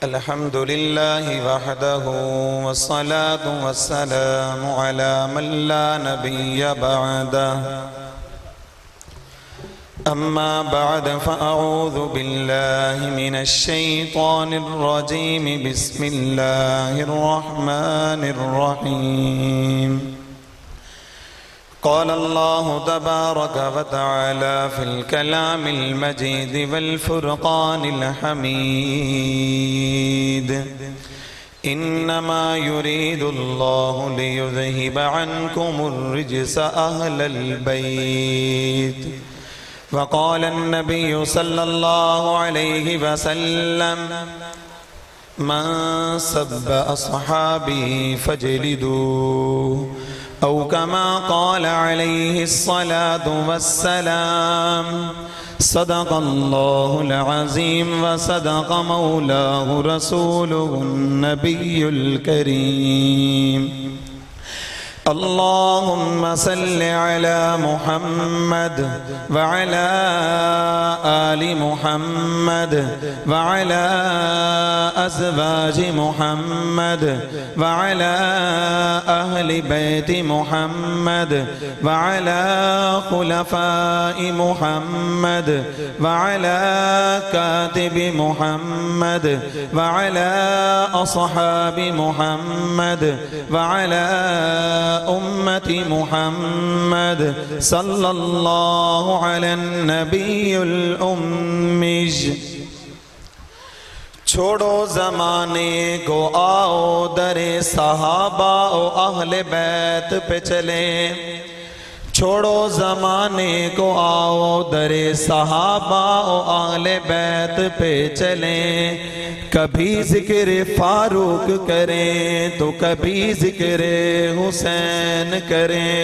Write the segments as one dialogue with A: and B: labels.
A: अल्हम्दुलिल्लाह वहदहु वस्सलातु वस्सलामु अला मन ला नबिय्य बअदहु अम्मा बअद फअऊज़ु बिल्लाहि मिनश शैतानिर रजीम बिस्मिल्लाहिर रहमानिर रहीम क़ाल अल्लाहु तबारक व तआला फ़िल कलामिल मजीद वल फ़ुरक़ानिल हमीद इन्नमा युरीदुल्लाहु लियुज़हिब अन्कुमुर रिज्स अहलल बैत व क़ाल अन्नबिय्यु सल्लल्लाहु अलैहि वसल्लम मन सब्ब अस्हाबी फजलिदूह औ कमा क़ाल अलैहिस्सलातु वस्सलाम सदक़ल्लाहुल अज़ीम व सदक़ मौलाहु रसूलुहुन नबियुल करीम अल्लाहुम्मा सल्लि अला मुहम्मद व अला आलि मुहम्मद व अला अज़वाजि मुहम्मद व अला अहलि बैति मुहम्मद व अला खुलफ़ाइ मुहम्मद व अला कातिबि मुहम्मद व अला अस्हाबि मुहम्मद व अला उम्मती मुहम्मद सल्लल्लाहु अलैहि नबियुल उम्मीज। छोड़ो ज़माने को आओ दरे सहाबा ओ अहले बैत पे चले। छोड़ो ज़माने को आओ दरे सहाबा ओ अहले बैत पे चले। कभी ज़िक्र फारूक करें तो कभी ज़िक्र हुसैन करें।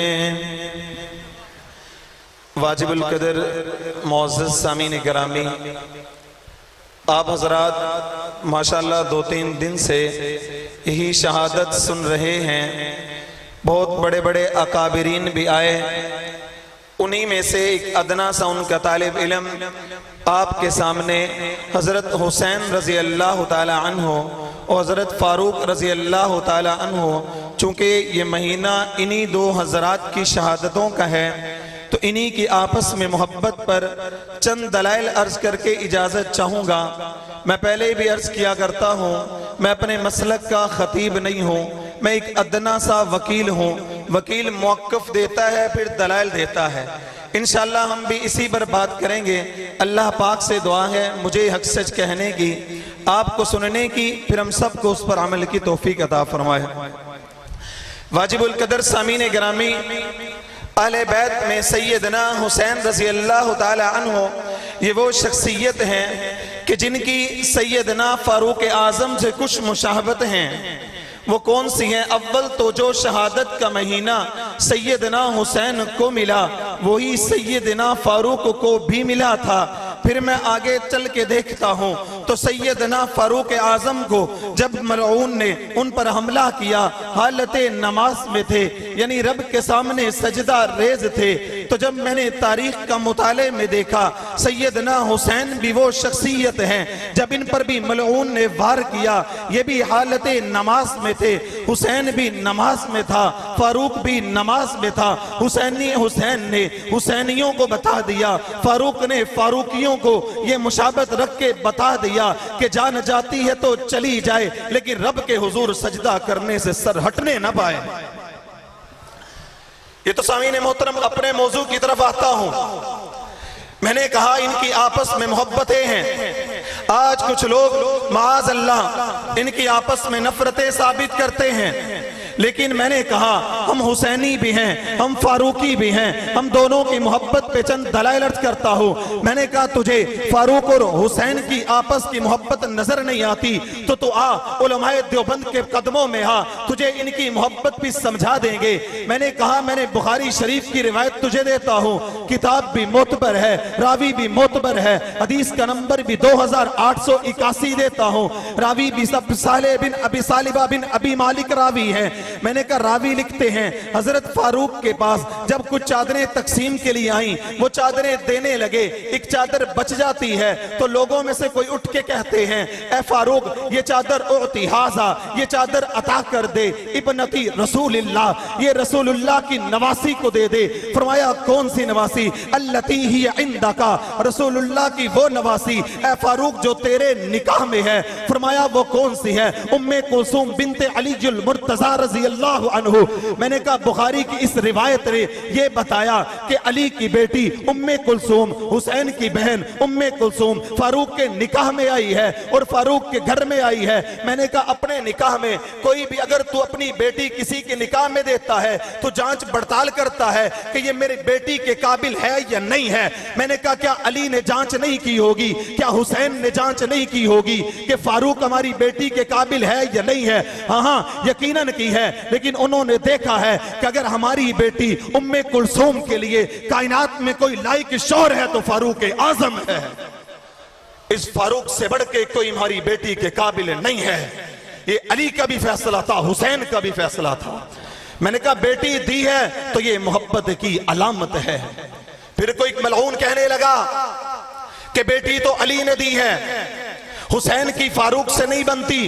A: वाजिबुल कदर मोअज़्ज़ज़ सामीन गिरामी, आप हज़रात माशाअल्लाह 2-3 दिन से यही शहादत सुन रहे हैं। बहुत बड़े बड़े अकाबिरीन भी आए, उन्हीं में से एक अदना सा उनका तालिब इल्म आपके सामने हज़रत हुसैन रज़ी अल्लाह ताला अन्हो और हज़रत फ़ारूक रज़ी अल्लाह ताला अन्हो, चूँकि ये महीना इन्हीं 2 हज़रात की शहादतों का है, तो इन्हीं की आपस में मोहब्बत पर चंद दलाइल अर्ज़ करके इजाज़त चाहूँगा। मैं पहले भी अर्ज़ किया करता हूँ, मैं अपने मसलक का ख़तीब नहीं हूँ, मैं एक अदना सा वकील हूँ। वकील मौक़िफ़ देता है फिर दलाइल देता है। इंशाअल्लाह हम भी इसी पर बात करेंगे। अल्लाह पाक से दुआ है मुझे हक सच कहने की, आपको सुनने की, फिर हम सब को उस पर अमल की तौफीक अता फरमाए। वाजिबुल कदर सामीन गिरामी, अहले बैत में सैयदना हुसैन रज़ी अल्लाह ताला अन्हो ये वो शख्सियत हैं कि जिनकी सैयदना फ़ारूक आज़म से कुछ मुशाहबत हैं। वो कौन सी हैं? अव्वल तो जो शहादत का महीना सैयदना हुसैन को मिला वही सैयदना फ़ारूक को भी मिला था। फिर मैं आगे चल के देखता हूँ तो सैयदना फ़ारूक आज़म को जब मलऊन ने उन पर हमला किया, हालत नमाज में थे, यानी रब के सामने सजदा रेज थे। तो जब मैंने तारीख का मुताले में देखा सैयदना हुसैन भी वो शख्सियत हैं, जब इन पर भी मलऊन ने वार किया ये भी हालत नमाज में थे। हुसैन भी नमाज में था, फ़ारूक भी नमाज में था। हुसैन ने हुसैनियों को बता दिया, फ़ारूक ने फ़ारूकियों को ये मुशाबत रख के बता दिया कि जान जाती है तो चली जाए, लेकिन रब के हुजूर सजदा करने से सर हटने न पाए। ये तो सामीन मोहतरम अपने मौजू की तरफ आता हूं। मैंने कहा इनकी आपस में मोहब्बतें हैं। आज कुछ लोग माज़ अल्लाह इनकी आपस में नफरतें साबित करते हैं, लेकिन मैंने कहा हम हुसैनी भी हैं, हम फारूकी भी हैं, हम दोनों की मोहब्बत पे चंद दलाइल अर्ज करता हूँ। मैंने कहा तुझे फारूक और हुसैन की आपस की मोहब्बत नजर नहीं आती तो तू आ उलमाए देवबंद के कदमों में आ, तुझे इनकी मोहब्बत भी समझा देंगे। मैंने कहा मैंने बुखारी शरीफ की रिवायत तुझे देता हूँ, किताब भी मोतबर है, रावी भी मोतबर है, हदीस का नंबर भी 2881 देता हूँ। रावी भी सब साले बिन अबी सालिबा बिन अबी मालिक रावी है। मैंने कहा रावी लिखते हैं हजरत फारूक के पास जब कुछ चादरें तकसीम के लिए आई, वो चादरें देने लगे, एक चादर बच जाती है तो लोगों में से कोई उठ के कहते हैं ए फारूक ये चादर उती हाजा, ये चादर अता कर दे इब्नती रसूलुल्लाह, ये रसूलुल्लाह की नवासी को दे दे। फरमाया कौन सी नवासी? अल्लती ही इंदका, रसूलुल्लाह की वो नवासी ए फारूक जो तेरे निकाह में है। फरमाया वो कौन सी है? उम्मे कुलसूम बिनते अलीजुल मुर्तजा रज़ी अल्लाह अन्हु। मैंने कहा बुखारी की इस रिवायत ने ये बताया कि अली की बेटी उम्मे कुलसूम हुसैन की बहन उम्मे कुलसूम फारूक के निकाह में आई है और फारूक के घर में आई है। मैंने कहा अपने निकाह में कोई भी अगर तू अपनी बेटी किसी के निकाह में देता है तो जांच पड़ताल करता है कि ये मेरी बेटी के काबिल है या नहीं है। मैंने कहा क्या अली ने जांच नहीं की होगी, क्या हुसैन ने जांच नहीं की होगी कि फारूक हमारी बेटी के काबिल है या नहीं है? हाँ यकीनन की है, लेकिन उन्होंने देखा है कि अगर हमारी बेटी उम्मे कुलसूम के लिए कायनात में कोई लायक शौहर है तो फारूक आजम है। इस फारूक से बढ़ के कोई हमारी बेटी के काबिल नहीं है। ये अली का भी फैसला था, हुसैन का भी फैसला था। मैंने कहा बेटी दी है तो ये मोहब्बत की अलामत है। फिर कोई मलऊन कहने लगा कि बेटी तो अली ने दी है, हुसैन की फारूक से नहीं बनती,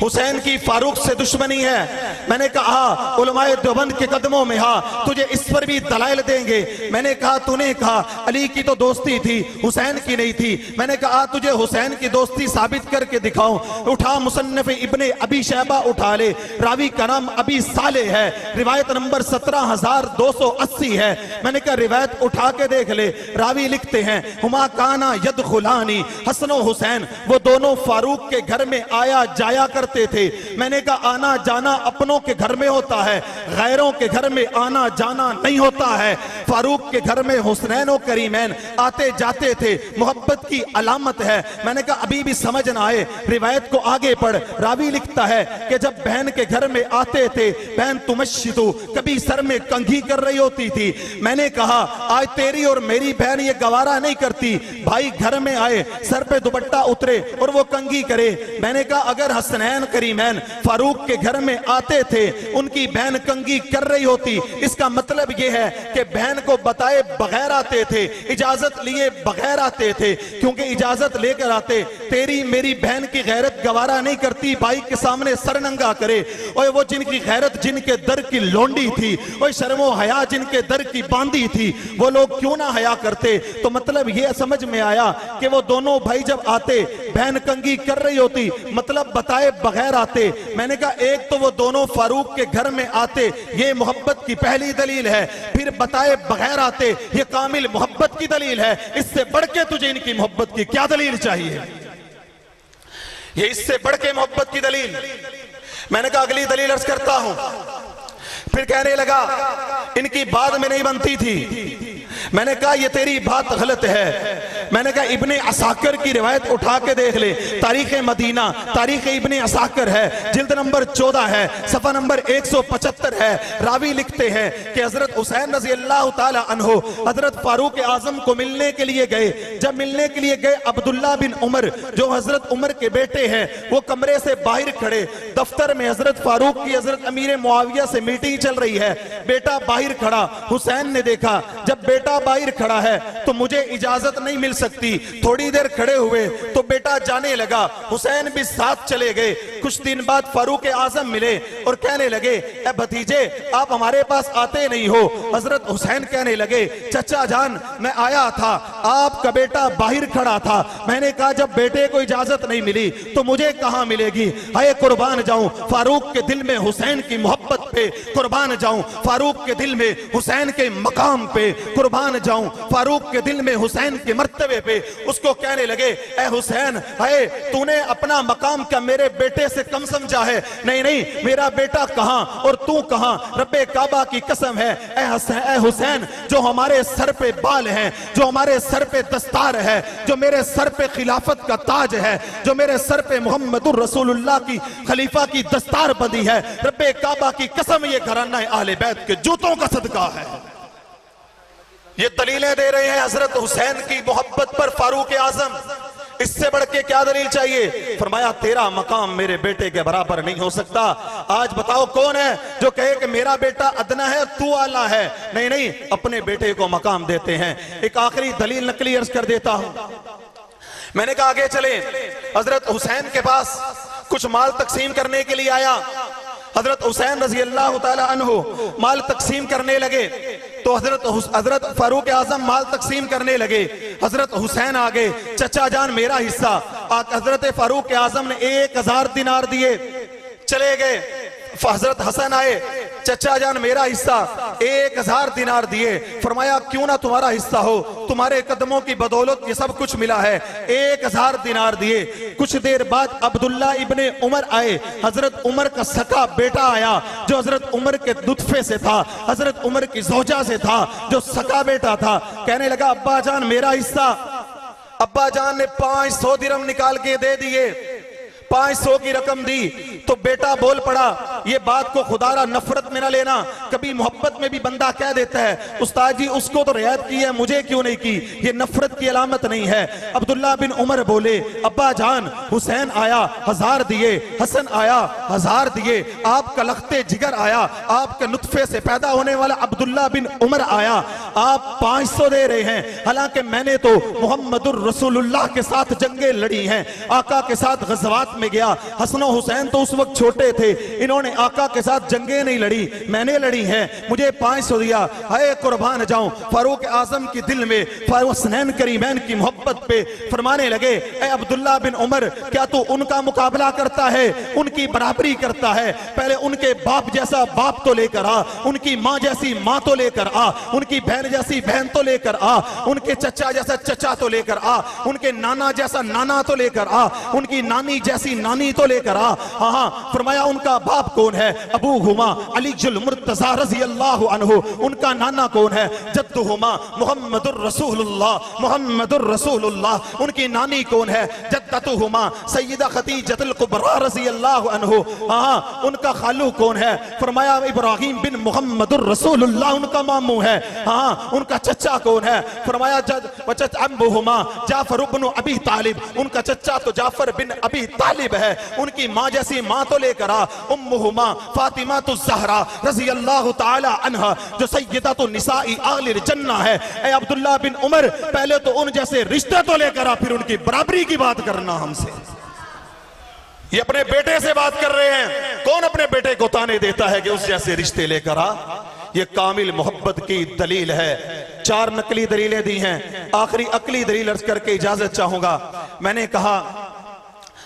A: हुसैन की फारूक से दुश्मनी है। मैंने कहा उलमाए देवबंद के कदमों में हाँ तुझे इस पर भी दलाइल देंगे। मैंने कहा तूने कहा अली की तो दोस्ती थी हुसैन की नहीं थी। मैंने कहा तुझे हुसैन की दोस्ती साबित करके दिखाऊं। उठा मुसन्नफ इब्ने अबी शैबा उठा ले, रावी का नाम अबी साले है, रिवायत नंबर 17,280 है। मैंने कहा रिवायत उठा के देख ले। रावी लिखते हैं हुमा काना यदखुलानी, हसन व हुसैन वो दोनों फारूक के घर में आया जाया करते थे। मैंने कहा आना जाना अपनों के घर में होता है, गैरों के घर में आना जाना नहीं होता है। फारूक के घर में हुसैन और करीमैन आते जाते थे, मोहब्बत की अलामत है। मैंने कहा अभी भी समझ ना आए रिवायत को आगे पढ़। रावी लिखता है कि जब बहन के घर में आते थे बहन तुमश्शितु कभी सर में कंघी कर रही होती थी। मैंने कहा आज तेरी और मेरी बहन ये गवारा नहीं करती, भाई घर में आए सर पे दुपट्टा उतरे और वो कंघी करे। मैंने कहा अगर हसनैन करीमैन फारूक के घर में आते थे उनकी बहन कंघी कर रही होती, इसका मतलब यह है कि बहन को बताए बगैर आते थे, इजाजत लिए बगैर आते थे, क्योंकि इजाजत लेकर आते तेरी मेरी बहन की गैरत गवारा नहीं करती भाई के सामने सर नंगा करे। और वो जिनकी गैरत जिनके दर की लोंडी थी, वो शर्मो हया जिनके दर की बांधी थी, वो लोग क्यों ना हया करते। तो मतलब यह समझ में आया कि वो दोनों भाई जब आते बहन कंघी कर रही होती, मतलब बताए बगैर आते। मैंने कहा एक तो वो दोनों फारूक के घर में आते, ये मोहब्बत की पहली दलील है, फिर बताए बगैर आते, ये कामिल मोहब्बत की दलील है। इससे बढ़ के तुझे इनकी मोहब्बत की क्या दलील चाहिए? ये इससे बढ़ के मोहब्बत की दलील। मैंने कहा अगली दलील अर्ज करता हूं। फिर कहने लगा इनकी बात में नहीं बनती थी। मैंने कहा ये तेरी बात गलत है। मैंने कहा इब्ने असाकर की रिवायत उठा के देख ले, तारीख मदीना तारीख इब्ने असाकर है, जिल्द नंबर 14 है, सफा नंबर 175 है। रावी लिखते हैं कि हजरत हुसैन रजी अल्लाह ताला अन्हो हजरत फारूक आजम को मिलने के लिए गए। जब मिलने के लिए गए अब्दुल्ला बिन उमर जो हजरत उमर के बेटे हैं वो कमरे से बाहर खड़े, दफ्तर में हजरत फारूक की हजरत अमीर मुआविया से मीटिंग चल रही है, बेटा बाहर खड़ा। हुसैन ने देखा जब बेटा बाहर खड़ा है तो मुझे इजाजत नहीं मिल सकती। थोड़ी देर खड़े हुए तो बेटा जाने लगा, हुसैन भी साथ चले गए। कुछ दिन बाद फारूक आजम मिले और कहने लगे ए भतीजे आप हमारे पास आते नहीं हो। हजरत हुसैन कहने लगे चचा जान मैं आया था, आपका बेटा बाहर खड़ा था। मैंने कहा जब बेटे को इजाजत नहीं मिली तो मुझे कहां मिलेगी। हाय कुर्बान जाऊं फारूक के दिल में हुसैन की मोहब्बत पे, कुर्बान जाऊं फारूक के दिल में हुसैन के मकाम पे, कुर्बान जाऊं फारूक के दिल में हुसैन के मर्तबे पे। उसको कहने लगे ए हुसैन हाय तूने अपना मकाम क्या मेरे बेटे से कम समझा है? नहीं नहीं मेरा बेटा कहां और तू कहां, रब्बे काबा की कसम है ए हुसैन जो हमारे सर पे बाल हैं, जो हमारे सर पे दस्तार है, जो मेरे सर पे खिलाफत का ताज है, जो मेरे सर पे मुहम्मदुर रसूलुल्लाह की खलीफा की दस्तार बंदी है, रब्बे काबा की कसम ये घराना अहले बैत के जूतों का सदका है। ये दलीलें दे रहे हैं हजरत हुसैन की मोहब्बत पर फारूक आजम। इससे बढ़ के क्या दलील चाहिए? फरमाया तेरा मकाम मेरे बेटे के बराबर नहीं हो सकता। आज बताओ कौन है जो कहे कि मेरा बेटा अदना है तू आला है? नहीं नहीं, अपने बेटे को मकाम देते हैं। एक आखिरी दलील नकली अर्ज कर देता हूं। मैंने कहा आगे चले। हजरत हुसैन के पास कुछ माल तकसीम करने के लिए आया। हजरत हुसैन रजी अल्लाह तआला अन्हु माल तकसीम करने लगे तो हजरत फारूक आजम माल तकसीम करने लगे। हजरत हुसैन आ गए, चचा जान मेरा हिस्सा। हजरत फारूक आजम ने 1000 दिनार दिए, चले गए। हजरत हसन आए, चचा जान मेरा हिस्सा, 1000 दिनार दिए। फरमाया क्यों ना तुम्हारा हिस्सा हो, तुम्हारे कदमों की बदौलत ये सब कुछ मिला है। 1000 दिनार दिए। कुछ देर बाद अब्दुल्ला इब्ने उमर आए। हजरत उमर का सका बेटा आया जो हजरत उमर के दुत्फे से था, हजरत उमर की जोजा से था, जो सका बेटा था। कहने लगा अब्बा जान मेरा हिस्सा। अब्बा जान ने 500 दिरहम निकाल के दे दिए। 500 की रकम दी तो बेटा बोल पड़ा, ये बात को खुदारा नफरत में ना लेना, कभी मोहब्बत में भी बंदा कह देता है उस्ताद जी उसको तो रियायत की है मुझे क्यों नहीं की, ये नफरत की अलामत नहीं है। अब्दुल्ला बिन उमर बोले अब्बा जान हुसैन आया 1000 दिए, हसन आया 1000 दिए, आपका लखते जिगर आया, आपके नुत्फे से पैदा होने वाला अब्दुल्ला बिन उमर आया, आप 500 दे रहे हैं। हालांकि मैंने तो मुहम्मदुर रसूलुल्लाह के साथ जंगे लड़ी हैं, आका के साथ गज़वात में गया। हसन हुसैन तो उस वक्त छोटे थे, इन्होंने आका के साथ जंगे नहीं लड़ी, मैंने लड़ी हैं, मुझे 500 दिया। हाय कुर्बान जाऊं फारूक आजम की दिल में फारूक हसनैन करीमैन की मोहब्बत पे फरमाने लगे ए अब्दुल्ला बिन उमर क्या तू उनका मुकाबला करता है, उनकी बराबरी करता है? पहले उनके बाप जैसा बाप तो लेकर आ, उनकी माँ जैसी माँ तो लेकर आ, उनकी बहन जैसी बहन तो लेकर आ, उनके चचा जैसा चचा तो लेकर आ, उनके नाना जैसा नाना तो लेकर आ, उनकी नानी जैसी नानी तो लेकर आ। हाँ, फरमाया उनका बाप कौन है? अबू हुमा अली जुल मुर्तजा रज़ी अल्लाह अन्हु। उनका नाना कौन है? जद्दु हुमा मुहम्मदुर रसूलुल्लाह, मुहम्मदुर रसूलुल्लाह। उनकी नानी कौन है? जद्दतु हुमा सय्यदा खदीजतुल कुबरा रज़ी अल्लाह अन्हु। हाँ, उनका खालू कौन है? फरमाया इब्राहिम बिन मुहम्मदुर रसूलुल्लाह उनका मामू है। हाँ, उनका चचा कौन है? फरमाया वचत अम्बु हुमा जाफर इब्न अबी तालिब। उनका चचा तो जाफर बिन अबी तालिब है। उनकी माँ जैसी माँ तो लेकर आ, उम्मुहुमा फातिमा तो ज़हरा रज़ी अल्लाह ताला अन्हा जो सय्यदतुन निसाई आलिल जन्ना है। ए अब्दुल्ला बिन उमर पहले तो उन जैसे रिश्ते तो लेकर आ, फिर उनकी बराबरी की बात करना हमसे। ये अपने बेटे से बात कर रहे हैं, कौन अपने बेटे को ताने देता है कि उस जैसे रिश्ते लेकर आ? ये कामिल मोहब्बत की दलील है। 4 नकली दलीलें दी हैं, आखिरी अकली दलील अर्ज करके इजाजत चाहूंगा। मैंने कहा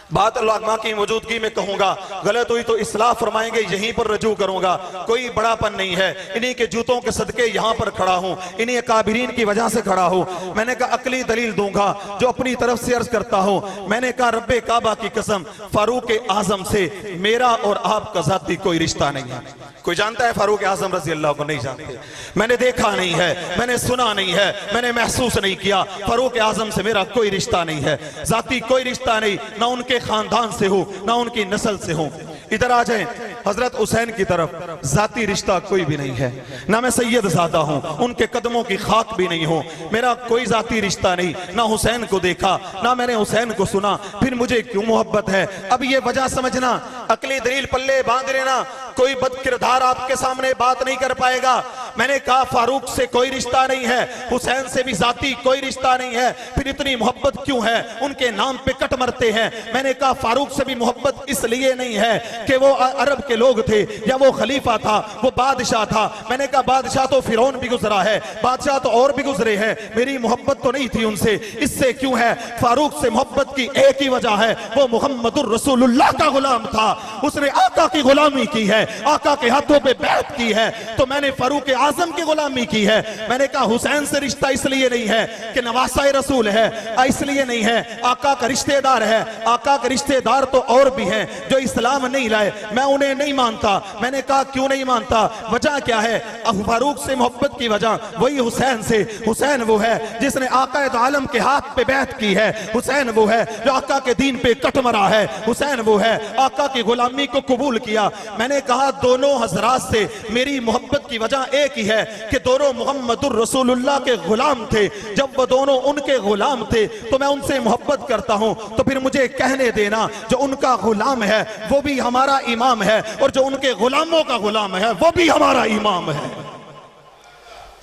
A: बात उलमा की मौजूदगी में कहूंगा, गलत हुई तो इस्लाह फरमाएंगे, यहीं पर रजू करूंगा, कोई बड़ापन नहीं है। इन्हीं के जूतों के सदके यहां पर खड़ा हूं, इन्हीं काबिरीन की वजह से खड़ा हूं। मैंने कहा अकली दलील दूंगा जो अपनी तरफ से अर्ज करता हूं। मैंने कहा रब्बे काबा की कसम फारूक आजम से मेरा और आपका जाती कोई रिश्ता नहीं है। कोई जानता है फारूक आजम रजी अल्लाह को? नहीं जानते। मैंने देखा नहीं है, मैंने सुना नहीं है, मैंने महसूस नहीं किया। फारूक आजम से मेरा कोई रिश्ता नहीं है, जाती कोई रिश्ता नहीं, ना उनके खानदान से हो ना उनकी नस्ल से हो। इधर आ जाएं हजरत हुसैन की तरफ, जाती रिश्ता कोई भी नहीं है, ना मैं सैयद ज़ादा हूं, उनके कदमों की खाक भी नहीं हूं, मेरा कोई जाती रिश्ता नहीं। ना हुसैन को देखा ना मैंने हुसैन को सुना, फिर मुझे क्यों मोहब्बत है? अब ये वजह समझना, अकली दलील पल्ले बांध लेना, कोई बदकिरदार आपके सामने बात नहीं कर पाएगा। मैंने कहा फारूक से कोई रिश्ता नहीं है, हुसैन से भी जाती कोई रिश्ता नहीं है, फिर इतनी मोहब्बत क्यों है? उनके नाम पे कट मरते हैं। मैंने कहा फारूक से भी मोहब्बत इसलिए नहीं है कि वो अरब के लोग थे या वो खलीफा था, वो बादशाह था। मैंने कहा बादशाह तो फिरौन भी गुजरा है, बादशाह तो और भी गुजरे हैं, मेरी मोहब्बत तो नहीं थी उनसे। इससे क्यों है? फारूक से मोहब्बत की एक ही वजह है, वो मुहम्मदुर रसूलुल्लाह का गुलाम था, उसने आका की गुलामी की है, आका के हाथों पे बैत की है, तो मैंने फारूक आजम की गुलामी की है। मैंने कहा हुसैन से रिश्ता इसलिए नहीं है कि नवासा रसूल है, इसलिए नहीं है, आका का रिश्तेदार है। आका के रिश्तेदार तो और भी हैं जो इस्लाम नहीं लाए, मैं उन्हें नहीं मानता। मैंने कहा क्यों नहीं मानता? वजह क्या है? फारूक से मोहब्बत की वजह वही हुसैन से। हुसैन वो है जिसने आका आलम के हाथ पे बैत की है, हुसैन वो है जो आका के दीन पे कट मरा है, हुसैन वो है आका की गुलामी को कबूल किया। मैंने कहा दोनों हजरात से मेरी मोहब्बत की वजह एक
B: की है कि दोनों मुहम्मदुर रसूलुल्लाह के गुलाम थे। जब वो दोनों उनके गुलाम थे तो मैं उनसे मोहब्बत करता हूं, तो फिर मुझे कहने देना जो उनका गुलाम है वो भी हमारा इमाम है, और जो उनके गुलामों का गुलाम है वो भी हमारा इमाम है।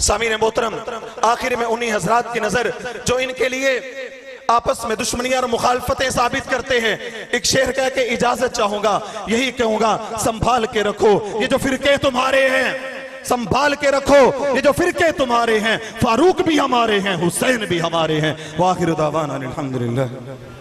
B: सामीन मोहतरम, आखिर में उन्हीं हजरात की नजर जो इनके लिए आपस में दुश्मनियां और मुखालफतें साबित करते हैं, एक शेर कह के इजाजत चाहूंगा, यही कहूंगा, संभाल के रखो ये जो फिरके तुम्हारे हैं, संभाल के रखो ये जो फिरके तुम्हारे हैं। फारूक भी हमारे हैं, हुसैन भी हमारे हैं। वाखिर दावाना अल्हम्दुलिल्लाह।